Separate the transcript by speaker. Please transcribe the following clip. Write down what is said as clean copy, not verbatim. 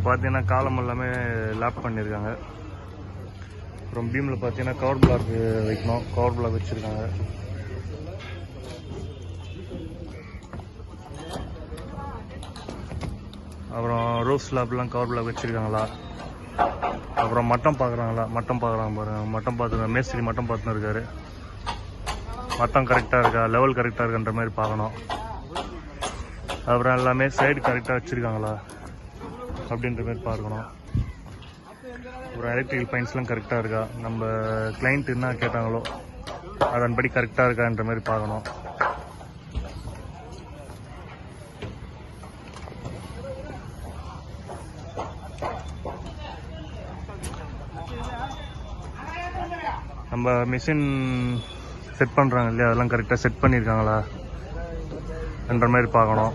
Speaker 1: பார்த்தீங்கன்னா காலம் எல்லாமே லேப் பண்ணியிருக்காங்க. அப்புறம் பீமில் பார்த்தீங்கன்னா கவர் பிளாக் வைக்கணும், கவர் பிளாக் வச்சுருக்காங்க. அப்புறம் ரோஸ் ஸ்லாப்லாம் கவர் பிளாக் வச்சுருக்காங்களா. அப்புறம் மட்டம் பார்க்குறாங்களா, மட்டம் பார்க்குறாங்க பாருங்கள். மட்டம் பார்த்துருக்காங்க, மேஸ்திரி மட்டம் பார்த்துன்னு இருக்காரு. மட்டம் கரெக்டாக இருக்கா, லெவல் கரெக்டாக இருக்கான்ற மாதிரி பார்க்கணும். அப்புறம் எல்லாமே சைடு கரெக்டாக வச்சுருக்காங்களா அப்படின்ற மாதிரி பார்க்கணும். அப்புறம் எலக்ட்ரிக்கல் பாயிண்ட்ஸ்லாம் கரெக்டாக இருக்கா, நம்ம கிளைண்ட் என்ன கேட்டாங்களோ அதன்படி கரெக்டாக இருக்கான்ற மாதிரி பார்க்கணும். நம்ம மிஷின் செட் பண்ணுறாங்க இல்லையா, அதெல்லாம் கரெக்டாக செட் பண்ணியிருக்காங்களா என்ற மாதிரி பார்க்கணும்.